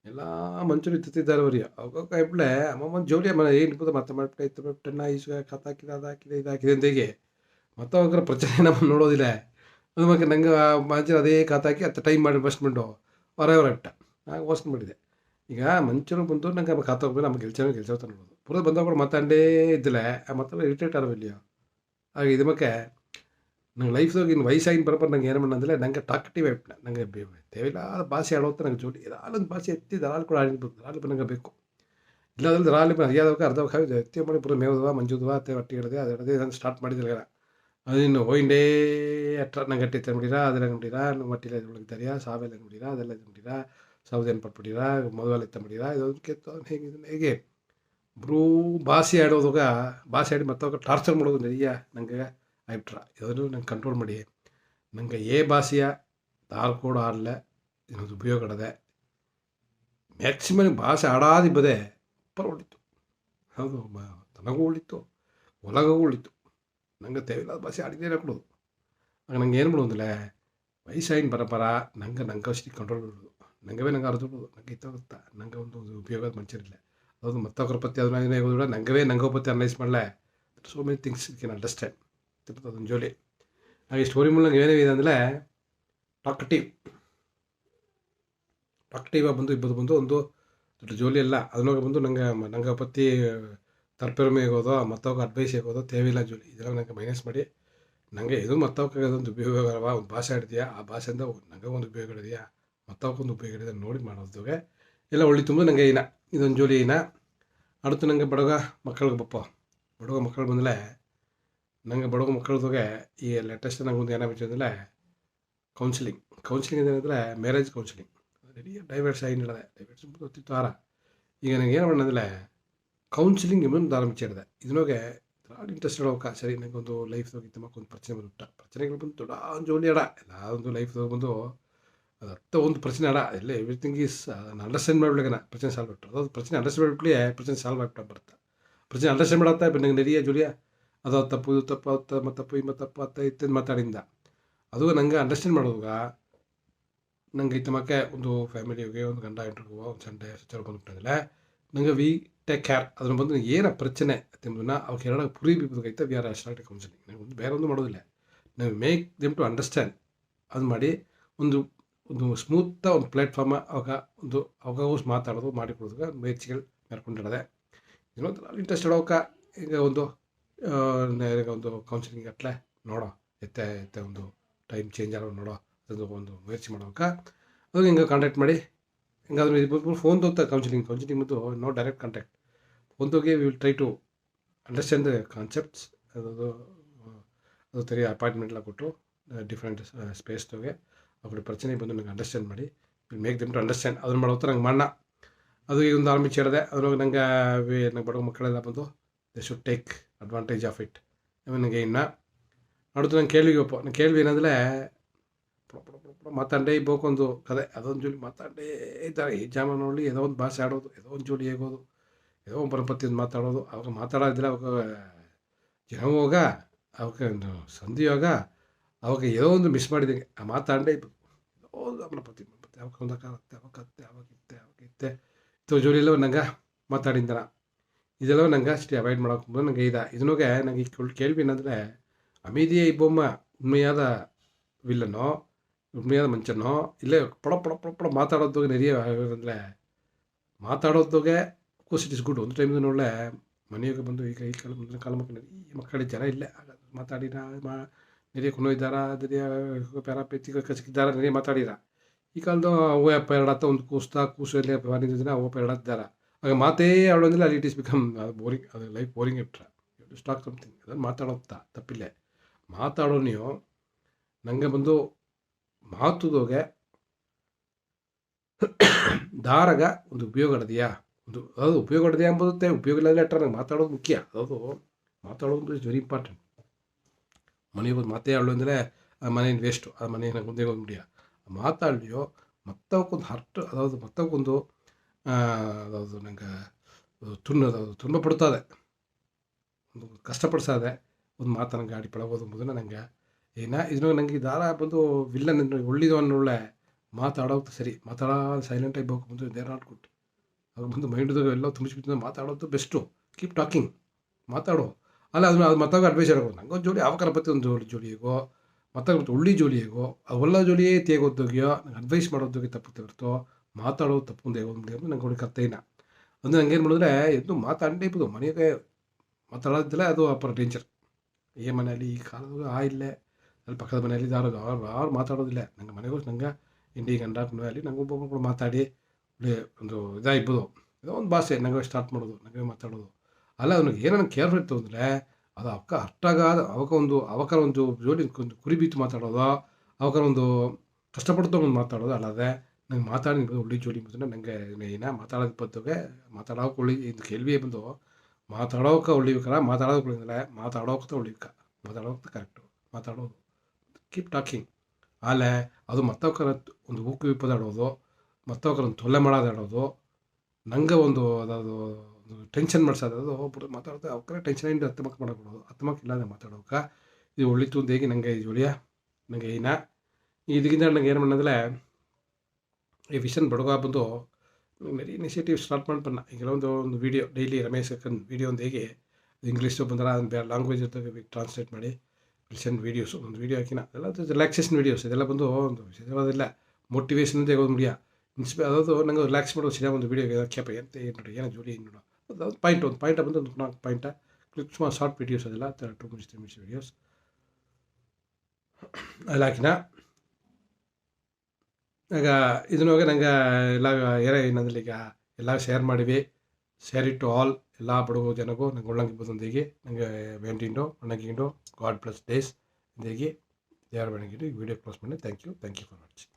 ಎಲ್ಲ ಮಂಚೂರು ಇತ್ತಿದ್ದಾರೆ ಅವರಿಗೆ ಅವಾಗ ಇಬ್ಬಳೆ ಅಮ್ಮಮ್ಮನ ಜೋಲಿ ಮನೆ ಏನು ಮತ್ತೆ ಮಾಡಿಬಿಟ್ಟೆ ಇತ್ತು ಬಿಟ್ಟೆ ನಾ ಈಸುಗ ಕಾತಾಕಿದೆ ಅದು ಹಾಕಿದೆ ಇದು ಹಾಕಿದೆ ಅಂತೆಗೆ ಮತ್ತೆ ಅವಾಗ ಪ್ರಚನೆ ನಮ್ಮ ನೋಡೋದಿಲ್ಲ. ಅದು ಮತ್ತೆ ನಂಗೆ ಮಂಚೂರು ಅದೇ ಕಾತಾಕಿ ಹತ್ತು ಟೈಮ್ ಮಾಡಿ ಬಸ್ಬಿಟ್ಟು ಹೊರ ಇಟ್ಟ ನಾನು ವಾಸನೆ ಮಾಡಿದೆ. ಈಗ ಮಂಚೂರು ಬಂದು ನಂಗೆ ಕಾತಾಕ್ಬೇಕು ನಮ್ಮ ಗೆಲ್ಸ ನೋಡೋದು ಪುರದ ಬಂದಾಗ ಕೂಡ ಮಾತಾಡೇ ಇದ್ದಿಲ್ಲ, ಮತ್ತೆ ಇರಿಟೇಟ್ ಆಡವಿಲ್ಲ. ಹಾಗೆ ಇದು ಮತ್ತೆ ನಂಗೆ ಲೈಫ್ದಾಗ ಇನ್ನು ವಯಸ್ಸಾಗಿನ ಬರಬಾರ್ದು ನಂಗೆ ಏನು ಮಾಡಂದ್ರೆ ನಂಗೆ ಟಾಕ್ಟಿವ್ ಆಯ್ಬಿಟ್ಟ. ನಂಗೆ ದೇವಿಲಾದ ಭಾಷೆ ಆಡೋತ್ತ ನಂಗೆ ಜೋಡಿ ದಾಲೊಂದು ಭಾಷೆ ಎತ್ತಿ ದಾಲ್ ಕೂಡ ಆಡಿರ್ಬೇಕು, ದಾಲ್ ನಂಗೆ ಬೇಕು. ಇಲ್ಲಾಂದ್ರೆ ದಾಲಿ ಅರಿಯಾದವಾಗ ಅರ್ಧವಾಗಿ ಎತ್ತಿ ಮಾಡಿ ಪುರ ಮೇವದವ ಮಂಜುದವ ಅತ್ತೆ ಹೊಟ್ಟೆ ಹಿಡಿದೆ ಅದು ಹಿಡಿದೆ ನಾನು ಸ್ಟಾರ್ಟ್ ಮಾಡಿದ್ರೆ ಅದಿನ್ನು ಹೋಯಿಂಡೇ ಅಟ್ರ ನಂಗೆ ಗಟ್ಟಿ ತಂಬಿಡಿರ ಅದೆಲ್ಲ ನೋಡಿರ ಮಟ್ಟಿಲ್ಲ ಒಳಗಿದ್ದಾರಿಯಾ ಸಾವೆಲ್ಲ ನೋಡಿರ ಅದೆಲ್ಲ ನೋಡಿರ ಸೌದೇನು ಪಟ್ಬಿಟ್ಟಿರ ಮೊದಲೆಲ್ಲ ತಂಬಿಡಿರ ಇದೊಂದು ಕೆತ್ತು ಹೇಗೆ ಬ್ರೂ ಭಾಷೆ ಆಡೋದಾಗ ಭಾಷೆ ಆಡಿ ಮತ್ತವಾಗ ಟಾರ್ಚರ್ ಮಾಡೋದು ನರಿಯ ನಂಗೆ ಆಯ್ಬಿಟ್ರ. ಇದನ್ನು ನಂಗೆ ಕಂಟ್ರೋಲ್ ಮಾಡಿ ನಂಗೆ ಭಾಷೆಯ ದಾಲ್ ಕೂಡ ಆಡಲೆ ಇನ್ನೊಂದು ಉಪಯೋಗ ಆಡದೆ ಮ್ಯಾಕ್ಸಿಮಮ್ ಭಾಷೆ ಆಡಾದಿಬ್ಬದೆ ಪರ ಹೊಳಿತು. ಹೌದು ತನಗೂ ಉಳಿತು ಒಳಗೂ ಉಳಿತು. ನಂಗೆ ತೇವಿಲ್ಲದ ಭಾಷೆ ಆಡಿದ್ದೇನೆ ಕೊಡೋದು. ಆಗ ನಂಗೆ ಏನು ಮಾಡೋದಿಲ್ಲ ವಯಸ್ಸಾಗಿನ ಬರ ನಂಗೆ ಅಷ್ಟು ಕಂಟ್ರೋಲ್ ಬಿಡೋದು, ನಂಗೆ ಅರ್ಧ ಬಿಡೋದು, ನಂಗೆ ಇತ್ತಾಗುತ್ತಾ ನಂಗೆ ಒಂದು ಉಪಯೋಗದ ಮನುಷ್ಯರಿಲ್ಲ. ಅದು ಮತ್ತೊಬ್ಬರ ಪತ್ತಿ ಅದನ್ನ ಓದಿಬಿಡ ನಂಗೆ ಪತ್ತಿ ಅನಲೈಸ್ ಮಾಡಲೆ so many things can understand ಅದೊಂದು ಜೋಲಿ. ಹಾಗೆ ಸ್ಟೋರಿ ಮೂಲಕ ಏನೇನಿದೆ ಅಂದರೆ ಟಾಕ್ಟಿವ್ ಬಂದು ಇಬ್ಬರು ಬಂದು ಒಂದು ದೊಡ್ಡ ಜೋಲಿ ಅಲ್ಲ ಅದನ್ನೋಗಿ ಬಂದು ನಂಗೆ ಪತ್ತಿ ತರ್ಪೆರಮೆ ಆಗೋದು ಮತ್ತವಾಗ ಅಡ್ವೈಸ್ ಆಗೋದು ತೇವಿಲ್ಲ ಜೋಲಿ ಇದೆಲ್ಲ ನಂಗೆ ಮೈನಸ್ ಮಾಡಿ ನನಗೆ ಇದು ಮತ್ತವಕ್ಕೆ ಅದೊಂದು ಉಪಯೋಗ ಒಂದು ಭಾಷೆ ಆಡಿದೆಯಾ ಆ ಭಾಷೆಯಿಂದ ನನಗೆ ಒಂದು ಉಪಯೋಗ ಹಿಡಿದೆಯಾ ಮತ್ತವಕ್ಕೊಂದು ಉಪಯೋಗ ಹಿಡಿದ ನೋಡಿ ಮಾಡೋದಾಗ ಎಲ್ಲ ಒಳ್ಳೆ ತುಂಬ ನನಗೆ ಇದೊಂದು ಜೋಲಿ அடுத்து ನಂಗೆ ಬಡಗ ಮಕ್ಕಳಿಗೆ ಬಡಗ ಮಕ್ಕಳು ಬಂದಲೇ ನಂಗೆ ಬಡಗ ಮಕ್ಕಳದಾಗ ಈ ಲೇಟೆಸ್ಟ್ ನಂಗೆ ಒಂದು ಏನಾಗ್ಬಿಟ್ಟು ಅಂದರೆ ಕೌನ್ಸಿಲಿಂಗ್ ಏನಂದರೆ ಮ್ಯಾರೇಜ್ ಕೌನ್ಸಿಲಿಂಗ್ ರೆಡಿ ಡೈವರ್ಸ್ ಆಗಿಲ್ಲ ಡೈವರ್ಸ್ ಗೊತ್ತಿತ್ತು ಆರ. ಈಗ ನಂಗೆ ಏನು ಮಾಡೋದಂದರೆ ಕೌನ್ಸಿಲಿಂಗ್ ಇನ್ನೊಂದು ಆರಂಭಿಸಿದೆ. ಇದನ್ನೋಗೆ ಭಾಳ ಇಂಟ್ರೆಸ್ಟ್ ಇಡೋಕೆ ಸರಿ ನಂಗೆ ಒಂದು ಲೈಫ್ದಾಗ ಇತ್ತಮಕ್ಕೊಂದು ಪ್ರಶ್ನೆ ಬಂದುಬಿಟ್ಟ. ಪ್ರಶ್ನೆಗಳು ಬಂದು ದೊಡ್ಡ ಒಂದು ಜೋಲಿ ಆಡ ಎಲ್ಲ ಒಂದು ಲೈಫ್ದಾಗ ಬಂದು ಅದು ಒಂದು ಪ್ರಶ್ನೆ ಆಡ ಎಲ್ಲ ಎವ್ರಿಥಿಂಗ್ ಈಸ್ ಅದನ್ನು ಅಂಡರ್ಸ್ಟ್ಯಾಂಡ್ ಮಾಡ್ಲಿಕ್ಕೆ ಪ್ರಶ್ನೆ ಸಾಲ್ವ್ ಬಿಟ್ಟು ಅದು ಪ್ರಶ್ನೆ ಅಂಡರ್ಸ್ಟ್ಯಾಂಡ್ ಮಾಡ್ಬಿಟ್ಲಿ ಪ್ರಶ್ನೆ ಸಾಲ್ವ್ ಆಗ್ಬಿಟ್ಟು ಬರುತ್ತೆ. ಪ್ರಶ್ನೆ ಅಂಡರ್ಸ್ಟ್ಯಾಂಡ್ ಮಾಡತ್ತಾ ನಂಗೆ ನರಿಯ ಜೋಲಿಯ ಅದು ತಪ್ಪು ಇದು ತಪ್ಪು ಅದು ತಪ್ಪು ಇಮ್ಮ ತಪ್ಪು ಇತ್ತಂದು ಮಾತಾಡಿಂದ ಅದು ನಂಗೆ ಅಂಡರ್ಸ್ಟ್ಯಾಂಡ್ ಮಾಡೋವಾಗ ನಂಗೆ ಇತ್ತಮಕ್ಕೆ ಒಂದು ಫ್ಯಾಮಿಲಿಗೆ ಒಂದು ಗಂಡ ಇಂಟ್ರಿಗೆ ಒಂದು ಸಂಡೆ ಬಂದುಬಿಟ್ಟಿಲ್ಲ ನಂಗೆ ಟೇಕ್ ಕೇರ್ ಅದನ್ನು ಬಂದು ಏನು ಪ್ರಚನೆ ಎಂಬುದನ್ನು ಅವ್ಕೆ ಎರಡು ಪುರಿ ಬೀಬೋದೈತೆ ವಿ ಆರ್ ಸ್ಟಾರ್ಟ್ ಕೌನ್ಸಿಲಿಂಗ್ ನಾವು ಒಂದು ಬೇರೆ ಒಂದು ಮಾಡೋದಿಲ್ಲ ನಾವು ಮೇಕ್ ದೆಮ್ ಟು ಅಂಡರ್ಸ್ಟ್ಯಾಂಡ್ ಅದು ಮಾಡಿ ಒಂದು ಒಂದು ಸ್ಮೂತ ಒಂದು ಪ್ಲ್ಯಾಟ್ಫಾರ್ಮ ಅವಾಗ ಒಂದು ಅವಾಗ ಮಾತಾಡೋದು ಮಾಡಿಕೊಡೋದು ಮೇಚ್ಗಳು ಮೇರ್ಕೊಂಡಿರೋದೆ ಇನ್ನೊಂದು ಇಂಟ್ರೆಸ್ಟೆಡ್ ಅವಕ್ಕೆ ಈಗ ಒಂದು ಒಂದು ಕೌನ್ಸಿಲಿಂಗ್ ಅಟ್ಲೆ ನೋಡೋ ಎತ್ತೆ ಒಂದು ಟೈಮ್ ಚೇಂಜ್ ಆಗೋ ನೋಡೋ ಅದೊಂದು ಒಂದು ಮೇರ್ಚಿ ಮಾಡೋಕೆ ಅದು ಹಿಂಗೆ ಕಾಂಟ್ಯಾಕ್ಟ್ ಮಾಡಿ ಹಿಂಗಾದ್ರೆ ಇದು ಫೋನ್ ತೊಗೊತಾ ಕೌನ್ಸಿಲಿಂಗ್ ಮತ್ತು ನೋ ಡೈರೆಕ್ಟ್ ಕಾಂಟ್ಯಾಕ್ಟ್ ಫೋನ್ ತೊಗೆ we will try to understand the concepts ಅದು ತೆರಿ ಅಪಾಯಿಂಟ್ಮೆಂಟ್ಲ ಕೊಟ್ಟು ಡಿಫ್ರೆಂಟ್ ಸ್ಪೇಸ್ ತೊಗೆ ಅವ್ರ ಪ್ರಚನೆ ಬಂದು ನಂಗೆ ಅಂಡರ್ಸ್ಟ್ಯಾಂಡ್ ಮಾಡಿ will make them to understand ಅದನ್ನು ಮಾಡೋತ್ರ ನಂಗೆ ಮಾಡೋಣ ಅದು ಈಗ ಒಂದು ಆರ್ಮಿ ಹೇಳಿದೆ ಅದ್ರೊಳಗೆ ನಂಗೆ ಬಡವ ಮಕ್ಕಳೆಲ್ಲ ಬಂದು they should take advantage of it ನನಗೆ ಇನ್ನು ನೋಡಿದ್ರು ನಂಗೆ ಕೇಳ್ವಿ ಏನಂದರೆ ಮಾತಾಡೇ ಇಬ್ಬೋಕೊಂದು ಕತೆ ಅದೊಂದು ಜೋಲಿ ಮಾತಾಡೇ ಇದ್ದಾರೆ ಈ ಜಾಮ ನೋಡಿ ಏನೋ ಒಂದು ಭಾಷೆ ಆಡೋದು ಏನೋ ಒಂದು ಜೋಲಿ ಹೇಗೋದು ಏನೋ ಒಂದು ಪರಪತ್ತಿಯಿಂದ ಮಾತಾಡೋದು ಅವಾಗ ಮಾತಾಡೋದಿಲ್ಲ ಅವಾಗ ಜನ ಹೋಗ ಅವಕ್ಕೆ ಒಂದು ಸಂಧಿಯೋಗ ಅವಾಗ ಏನೋ ಒಂದು ಮಿಸ್ ಮಾಡಿದಂಗೆ ಆ ಮಾತಾಡೇ ಇಬ್ಬರು ಏನೋ ಒಂದು ಅವನ ಪತಿ ಅವಾಗ ಒಂದಕ್ಕಾಗುತ್ತೆ ಅವಾಗಿತ್ತೆ ಇತ್ತು ಜೋಲಿ ಎಲ್ಲ ನಂಗೆ ಮಾತಾಡಿದ್ದಾನ ಇದೆಲ್ಲ ನಂಗೆ ಅಷ್ಟೇ ಅವಾಯ್ಡ್ ಮಾಡೋಕೆ ನಂಗೆ ಇದನ್ನೂ ನಂಗೆ ಕೇಳ್ವಿ ಏನಂದರೆ ಅಮೀದಿಯೇ ಇಬ್ಬೊಮ್ಮ ಉண்மைಯಾದ ವಿಲ್ಲನೋ ಉண்மைಯಾದ ಮಂಚನೋ ಇಲ್ಲೇ ಪಡ ಮಾತಾಡೋದಾಗ ನೆರಿಯ ಅಂದರೆ ಮಾತಾಡೋದಾಗೆ ಕೋರ್ಸ್ ಇಟ್ ಇಸ್ ಗುಡ್ ಒಂದು ಟೈಮ್ ನೋಡಲೆ ಮನೆಯಾಗ ಬಂದು ಈಗ ಈ ಕಾಲ ಮುಂದಿನ ಕಾಲ ಮಕ್ಕಳಿಗೆ ಜನ ಇಲ್ಲೇ ಮಾತಾಡಿರ ನೆರಿಯ ಕೊನೋಯ್ದಾರ ನೆರಿಯ ಪ್ಯಾರಾಪೆತ್ತಿಗೆ ಕಚ್ಕಿದ್ದಾರ ನೆರಿಯ ಮಾತಾಡಿರ ಈ ಕಾಲದ ಅವು ಎರಡತ್ತ ಒಂದು ಕೂಸಲ್ಲಿ ಬಂದಿದ್ದ ಅವು ಎರಡತ್ತಿದ್ದಾರ ಆಗ ಮಾತೇ ಆಡೋದಿಲ್ಲ ಅಲ್ಲಿ ಇಟ್ ಇಸ್ ಬಿಕಮ್ ಬೋರಿಂಗ್ ಅದು ಲೈಫ್ ಬೋರಿಂಗ್ ಇಟ್ರ ಸ್ಟಾಕ್ ಸಮಥಿಂಗ್ ಅದನ್ನು ಮಾತಾಡೋತ್ತಾ ತಪ್ಪಿಲ್ಲ ಮಾತಾಡೋ ನೀವು ನನಗೆ ಬಂದು ಮಾತುದೋಗೆ ದಾರಾಗ ಒಂದು ಉಪಯೋಗ ಹಿಡ್ದೆಯಾ ಒಂದು ಅದು ಉಪಯೋಗ ಹಿಡ್ದೆಯಾ ಎಂಬುತ್ತೆ ಉಪಯೋಗ ಇಲ್ಲ ಲೆಟ್ರ ನಂಗೆ ಮಾತಾಡೋದು ಮುಖ್ಯ ಅದು ಮಾತಾಡೋದು ಇಸ್ ವೆರಿ ಇಂಪಾರ್ಟೆಂಟ್ ಮನೆಗೆ ಒಂದು ಮಾತೇ ಆಡೋ ಅಂದರೆ ಆ ಮನೇನು ವೇಸ್ಟು ಆ ಮನೆ ನಂಗೆ ಒಂದೇ ಒಂದು ಮುಡಿಯ ಮಾತಾಡಲಿಯೋ ಮತ್ತವಕ್ಕೊಂದು ಹರ್ಟ್ ಅದಾವುದು ಮತ್ತವಕ್ಕೊಂದು ಅದಾವುದು ನಂಗೆ ತುಂಬ ಪಡ್ತದೆ ಒಂದು ಕಷ್ಟಪಡಿಸದೆ ಒಂದು ಮಾತನ್ನು ಗಾಡಿ ಪಳಗೋದು ಎಂಬುದನ್ನು ನಂಗೆ ಇದನ್ನು ನಂಗೆ ದಾರ ಬಂದು ವಿಲ್ಲನ್ ಒಳ್ಳಿದು ಅನ್ನೊಳ್ಳೆ ಮಾತಾಡೋದು ಸರಿ ಸೈಲೆಂಟಾಗಿ ಬೇಕು ಬಂದು ದೇರ್ ನಾಟ್ ಗುಡ್ ಅವಾಗ ಬಂದು ಮೈಂಡ್ದಾಗ ಎಲ್ಲ ತುಂಬಿಸ್ಬಿಟ್ಟು ಮಾತಾಡೋದು ಬೆಸ್ಟು ಕೀಪ್ ಟಾಕಿಂಗ್ ಮಾತಾಡೋ ಅಲ್ಲ ಅದು ಮತ್ತಾಗ ಅಡ್ವೈಸ್ ಆಗೋದು ನಂಗೆ ಒಂದು ಜೋಡಿ ಅವಕರ ಪತ್ತಿ ಒಂದು ಜೋಡಿ ಹೇಗೋ ಮತ್ತಾಗ ಒಳ್ಳಿ ಜೋಡಿ ಹೇಗೋ ಅವೆಲ್ಲ ಜೋಡಿಯೇ ತೇಗೋದೋಗ್ಯೋ ನಂಗೆ ಅಡ್ವೈಸ್ ಮಾಡೋದೋಗಿ ತಪ್ಪುತ್ತೆ ಹೊರತು ಮಾತಾಡೋದು ತಪ್ಪು ಒಂದು ಹೇಗೋ ಅಂತ ನಂಗೆ ಹುಡುಗಿ ಕರ್ತೇನ ಅಂದರೆ ನಂಗೇನು ಮಾಡಿದ್ರೆ ಎದ್ದು ಮಾತಾಡಲೇಬೋದು ಮನೆಗೆ ಮಾತಾಡೋದಿಲ್ಲ ಅದು ಅಪ್ಪರ ಡೇಂಜರ್ ಈ ಮನೆಯಲ್ಲಿ ಈ ಕಾಲದಾಗ ಇಲ್ಲೇ ಅಲ್ಲಿ ಪಕ್ಕದ ಮನೆಯಲ್ಲಿ ಯಾರು ಮಾತಾಡೋದಿಲ್ಲ ನಂಗೆ ಮನೆಗೂ ನಂಗೆ ಇಂಡಿ ಗಂಡ ಮನೆಯಲ್ಲಿ ನಂಗೆ ಒಬ್ಬೊಬ್ಬರು ಮಾತಾಡಿ ಒಂದು ಇದಾಗಿರ್ಬೋದು ಏನೋ ಒಂದು ಭಾಷೆ ನಂಗೆ ಸ್ಟಾರ್ಟ್ ಮಾಡೋದು ನಂಗೆ ಮಾತಾಡೋದು ಅಲ್ಲ ಅವ್ನಿಗೆ ಏನೋ ಕೇರ್ಫುಲ್ ಇತ್ತು ಅಂದರೆ ಅದು ಅವಕ್ಕ ಅಷ್ಟಾಗಾದ ಅವಕರ ಒಂದು ಜೋಡಿ ಒಂದು ಕುರಿ ಬೀತು ಮಾತಾಡೋದು ಅವಕರ ಒಂದು ಕಷ್ಟಪಡ್ತಾ ಒಂದು ಮಾತಾಡೋದು ಅಲ್ಲದೆ ನಂಗೆ ಮಾತಾಡಿ ಒಳ್ಳೆ ಜೋಡಿ ಬಂದ್ರೆ ನಂಗೆ ಏನ ಮಾತಾಡೋದು ಬದ್ದೋಗೆ ಮಾತಾಡೋಕೆ ಒಳ್ಳೆ ಇದು ಕೇಳ್ವಿಯೇ ಬಂದು ಮಾತಾಡೋಕೆ ಒಳ್ಳಿಬೇಕಲ್ಲ ಮಾತಾಡೋಕೆ ಒಳ್ಳಿದ್ರೆ ಮಾತಾಡೋಕೆ ಒಳ್ಳಿಬೇಕ ಮಾತಾಡೋಕೆ ಕರೆಕ್ಟು ಮಾತಾಡೋದು ಕೀಪ್ ಟಾಕಿಂಗ್ ಆಲೆ ಅದು ಮತ್ತವಕರ ಒಂದು ಉಕ್ಕು ವಿಪ್ಪದಾಡೋದು ಮತ್ತವಕರ ಒಂದು ತೊಲ್ಲೆ ಮಾಡೋದಾಡೋದು ನಂಗೆ ಒಂದು ಅದಾವುದು ಟೆನ್ಷನ್ ಮಾಡ್ಸೋದು ಒಬ್ಬರು ಮಾತಾಡೋದು ಅವಕರ ಟೆನ್ಷನ್ ಇಂದ ಹತ್ತಮಕ್ಕೆ ಮಾಡೋದು ಹತ್ತಮಕ್ಕೆ ಇಲ್ಲದೆ ಮಾತಾಡೋಕೆ ಇದು ಒಳ್ಳಿತು ಅಂತ ಹೇಗೆ ನಂಗೆ ಇದು ಒಳ್ಳೆಯ ನಂಗೆ ಏನ ಇದಕ್ಕಿಂತ ನಂಗೆ ಏನು ಮಾಡೋದ್ರೆ ಈ ವಿಷನ್ ಬಡಗ ಬಂದು ವೆರಿ ಇನಿಷಿಯೇಟಿವ್ ಸ್ಟಾರ್ಟ್ ಮಾಡ್ಬಣ್ಣ ಈಗೆಲ್ಲ ಒಂದು ವೀಡಿಯೋ ಡೈಲಿ ರಮೇಶ್ ಅಕ್ಕನ ವೀಡಿಯೋ ಒಂದು ಹೇಗೆ ಇಂಗ್ಲೀಷು ಬಂದ್ರೆ ಅದನ್ನು ಬೇರೆ ಲ್ಯಾಂಗ್ವೇಜ್ ಜೊತೆಗೆ ಟ್ರಾನ್ಸ್ಲೇಟ್ ಮಾಡಿ ವಿಲ್ಸನ್ ವೀಡಿಯೋಸ್ ಒಂದು ವೀಡಿಯೋ ಹಾಕಿನ ಅದೆಲ್ಲ ರಿಲ್ಯಾಕ್ಸೇಷನ್ ವೀಡಿಯೋಸ್ ಇದೆಲ್ಲ ಬಂದು ಒಂದು ವಿಷಯವಾದಿಲ್ಲ ಮೋಟಿವೇಶನ್ ಅಂತ ಒಂದು ವೀಡಿಯೋ ಅದಾವುದು ನಂಗೆ ರಿಲ್ಯಾಕ್ಸ್ ಮಾಡೋ ಸಿನಿಮಾ ಒಂದು ವೀಡಿಯೋ ಕ್ಯಾಪ ಅಂತ ಏನು ನೋಡಿ ಏನೋ ಜೋಡಿ ಏನು ನೋಡೋ ಅದು ಪಾಯಿಂಟ್ ಬಂದು ಒಂದು 4 ಪಾಯಿಂಟ ಕ್ಲಿಕ್ ಸುಮಾರು ಶಾರ್ಟ್ ವೀಡಿಯೋಸ್ ಅದೆಲ್ಲ 2 ಮಿನಿಟ್ಸ್ 3 ಮಿನಿಟ್ಸ್ ವೀಡಿಯೋಸ್ ಅಲ್ಲಿ ಹಾಕಿನ ಈಗ ಇದನ್ನೋಗಿ ನಂಗೆ ಎಲ್ಲ ಏನಂದ್ರೆ ಈಗ ಎಲ್ಲ ಶೇರ್ ಮಾಡಿವಿ ಶೇರ್ ಇಟ್ ಟು ಆಲ್ ಎಲ್ಲ ಬಡವ ಜನಗೂ ನಂಗೆ ಒಳ್ಳಂಗಿಬ್ಬೊಂದಿಗೆ ನನಗೆ ವೇಂಟಿಂಡು ಒಣಗಿಂಡು ಗಾಡ್ ಪ್ಲಸ್ ಡೇಸ್ ಇಂದಿಗೆ ದೇವರ ಬೆಳಗಿಂಡು ಈ ವಿಡಿಯೋ ಕ್ಲೋಸ್ ಮಾಡಿ ಥ್ಯಾಂಕ್ ಯು ಫಾರ್ ವಾಚಿಂಗ್.